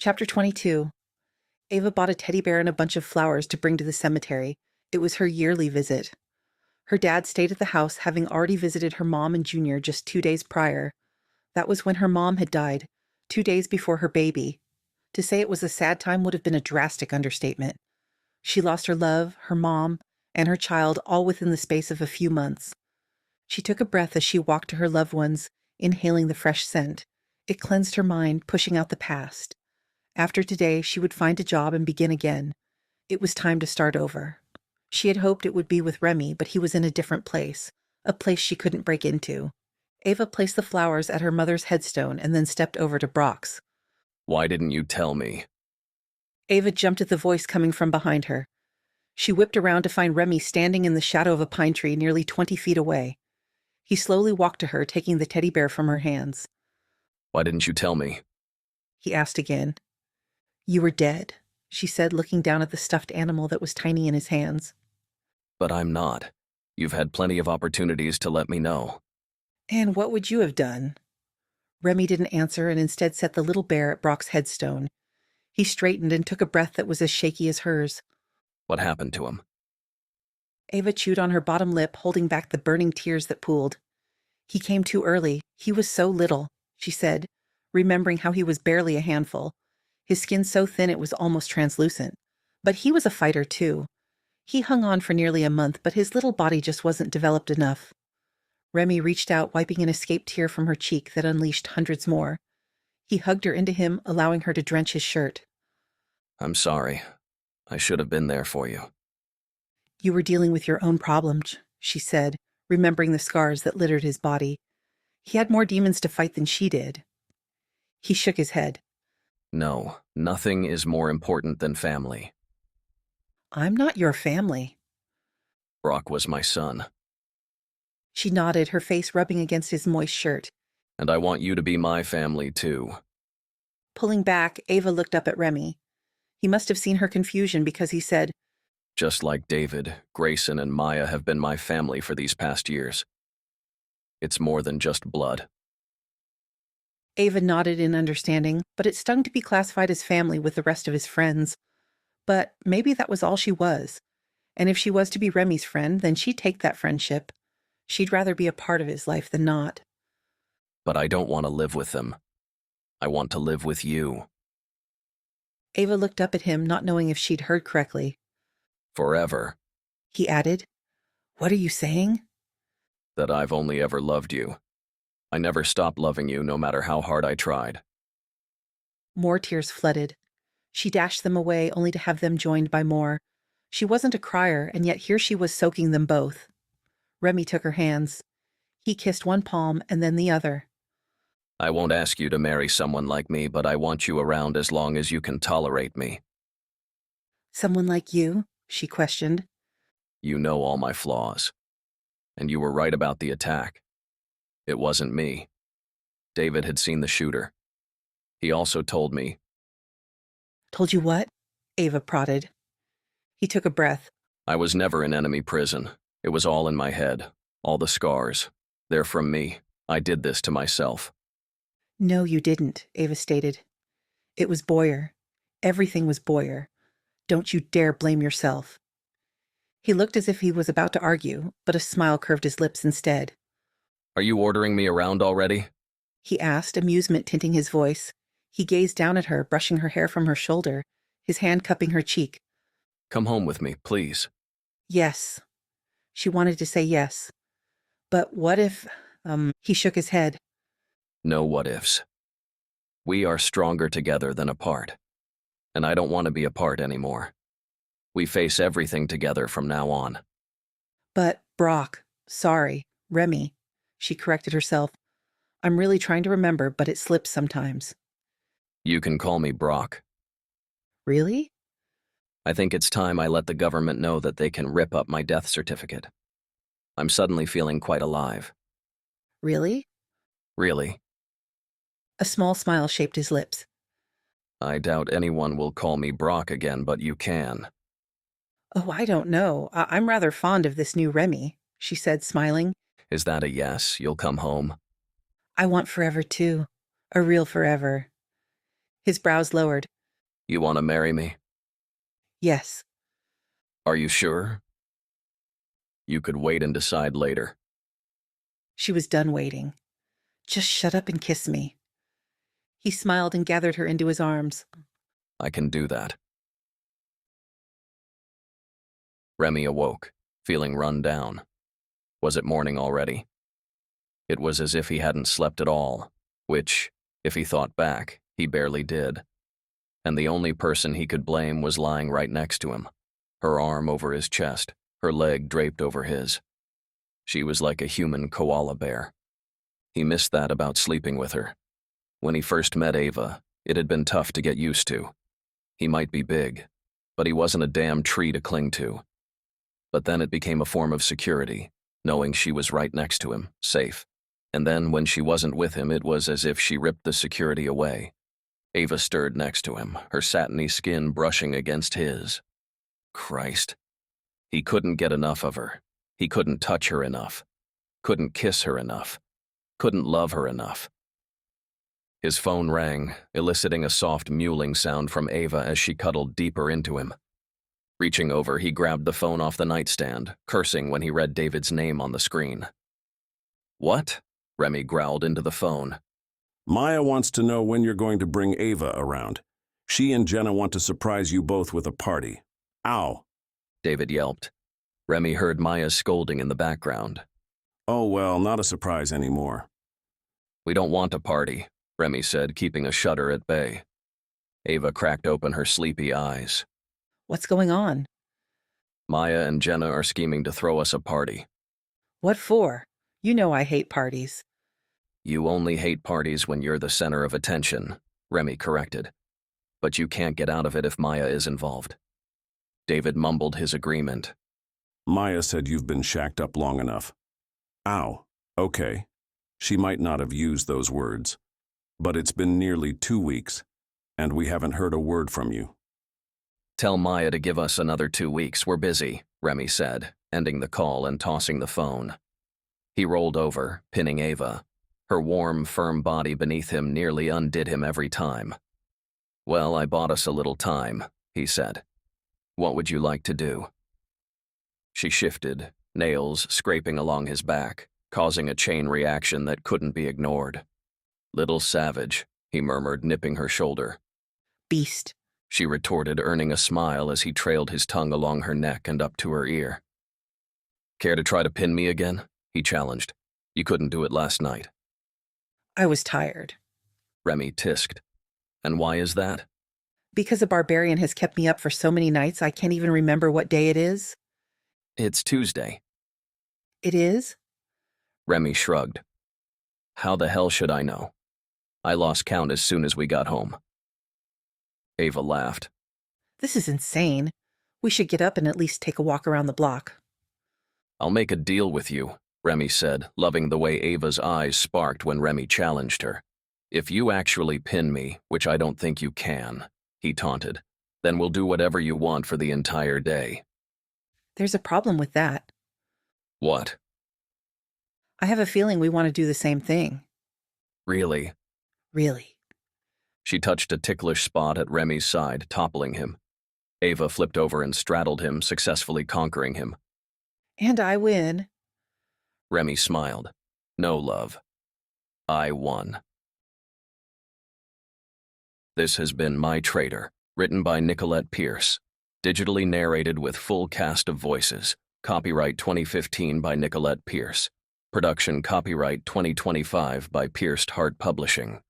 Chapter 22. Ava bought a teddy bear and a bunch of flowers to bring to the cemetery. It was her yearly visit. Her dad stayed at the house, having already visited her mom and Junior just 2 days prior. That was when her mom had died, 2 days before her baby. To say it was a sad time would have been a drastic understatement. She lost her love, her mom, and her child all within the space of a few months. She took a breath as she walked to her loved ones, inhaling the fresh scent. It cleansed her mind, pushing out the past. After today, she would find a job and begin again. It was time to start over. She had hoped it would be with Remy, but he was in a different place, a place she couldn't break into. Ava placed the flowers at her mother's headstone and then stepped over to Brock's. Why didn't you tell me? Ava jumped at the voice coming from behind her. She whipped around to find Remy standing in the shadow of a pine tree nearly 20 feet away. He slowly walked to her, taking the teddy bear from her hands. Why didn't you tell me? He asked again. You were dead, she said, looking down at the stuffed animal that was tiny in his hands. But I'm not. You've had plenty of opportunities to let me know. And what would you have done? Remy didn't answer and instead set the little bear at Brock's headstone. He straightened and took a breath that was as shaky as hers. What happened to him? Ava chewed on her bottom lip, holding back the burning tears that pooled. He came too early. He was so little, she said, remembering how he was barely a handful. His skin so thin it was almost translucent. But he was a fighter, too. He hung on for nearly a month, but his little body just wasn't developed enough. Remy reached out, wiping an escaped tear from her cheek that unleashed hundreds more. He hugged her into him, allowing her to drench his shirt. I'm sorry. I should have been there for you. You were dealing with your own problems, she said, remembering the scars that littered his body. He had more demons to fight than she did. He shook his head. No, nothing is more important than family. I'm not your family. Brock was my son. She nodded, her face rubbing against his moist shirt. And I want you to be my family, too. Pulling back, Ava looked up at Remy. He must have seen her confusion because he said, Just like David, Grayson, and Maya have been my family for these past years. It's more than just blood. Ava nodded in understanding, but it stung to be classified as family with the rest of his friends. But maybe that was all she was. And if she was to be Remy's friend, then she'd take that friendship. She'd rather be a part of his life than not. But I don't want to live with them. I want to live with you. Ava looked up at him, not knowing if she'd heard correctly. Forever. He added, What are you saying? That I've only ever loved you. I never stopped loving you, no matter how hard I tried. More tears flooded. She dashed them away, only to have them joined by more. She wasn't a crier, and yet here she was soaking them both. Remy took her hands. He kissed one palm and then the other. I won't ask you to marry someone like me, but I want you around as long as you can tolerate me. Someone like you? She questioned. You know all my flaws. And you were right about the attack. It wasn't me. David had seen the shooter. He also told me. Told you what? Ava prodded. He took a breath. I was never in enemy prison. It was all in my head. All the scars. They're from me. I did this to myself. No, you didn't, Ava stated. It was Boyer. Everything was Boyer. Don't you dare blame yourself. He looked as if he was about to argue, but a smile curved his lips instead. Are you ordering me around already? He asked, amusement tinting his voice. He gazed down at her, brushing her hair from her shoulder, his hand cupping her cheek. Come home with me, please. Yes. She wanted to say yes. But what if, he shook his head. No what ifs. We are stronger together than apart. And I don't want to be apart anymore. We face everything together from now on. But, Brock, sorry, Remy, she corrected herself. I'm really trying to remember, but it slips sometimes. You can call me Brock. Really? I think it's time I let the government know that they can rip up my death certificate. I'm suddenly feeling quite alive. Really? Really. A small smile shaped his lips. I doubt anyone will call me Brock again, but you can. Oh, I don't know. I'm rather fond of this new Remy, she said, smiling. Is that a yes? You'll come home? I want forever, too. A real forever. His brows lowered. You want to marry me? Yes. Are you sure? You could wait and decide later. She was done waiting. Just shut up and kiss me. He smiled and gathered her into his arms. I can do that. Remy awoke, feeling run down. Was it morning already? It was as if he hadn't slept at all, which, if he thought back, he barely did. And the only person he could blame was lying right next to him, her arm over his chest, her leg draped over his. She was like a human koala bear. He missed that about sleeping with her. When he first met Ava, it had been tough to get used to. He might be big, but he wasn't a damn tree to cling to. But then it became a form of security, knowing she was right next to him, safe. And then when she wasn't with him, it was as if she ripped the security away. Ava stirred next to him, her satiny skin brushing against his. Christ. He couldn't get enough of her. He couldn't touch her enough. Couldn't kiss her enough. Couldn't love her enough. His phone rang, eliciting a soft mewling sound from Ava as she cuddled deeper into him. Reaching over, he grabbed the phone off the nightstand, cursing when he read David's name on the screen. What? Remy growled into the phone. Maya wants to know when you're going to bring Ava around. She and Jenna want to surprise you both with a party. Ow. David yelped. Remy heard Maya's scolding in the background. Oh well, not a surprise anymore. We don't want a party, Remy said, keeping a shudder at bay. Ava cracked open her sleepy eyes. What's going on? Maya and Jenna are scheming to throw us a party. What for? You know I hate parties. You only hate parties when you're the center of attention, Remy corrected. But you can't get out of it if Maya is involved. David mumbled his agreement. Maya said you've been shacked up long enough. Ow. Okay. She might not have used those words. But it's been nearly 2 weeks, and we haven't heard a word from you. Tell Maya to give us another 2 weeks. We're busy, Remy said, ending the call and tossing the phone. He rolled over, pinning Ava. Her warm, firm body beneath him nearly undid him every time. Well, I bought us a little time, he said. What would you like to do? She shifted, nails scraping along his back, causing a chain reaction that couldn't be ignored. Little savage, he murmured, nipping her shoulder. Beast, she retorted, earning a smile as he trailed his tongue along her neck and up to her ear. Care to try to pin me again? He challenged. You couldn't do it last night. I was tired. Remy tisked. And why is that? Because a barbarian has kept me up for so many nights I can't even remember what day it is. It's Tuesday. It is? Remy shrugged. How the hell should I know? I lost count as soon as we got home. Ava laughed. This is insane. We should get up and at least take a walk around the block. I'll make a deal with you, Remy said, loving the way Ava's eyes sparked when Remy challenged her. If you actually pin me, which I don't think you can, he taunted, then we'll do whatever you want for the entire day. There's a problem with that. What? I have a feeling we want to do the same thing. Really? Really. She touched a ticklish spot at Remy's side, toppling him. Ava flipped over and straddled him, successfully conquering him. And I win. Remy smiled. No, love. I won. This has been My Traitor, written by Nicolette Pierce. Digitally narrated with full cast of voices. Copyright 2015 by Nicolette Pierce. Production copyright 2025 by Pierced Heart Publishing.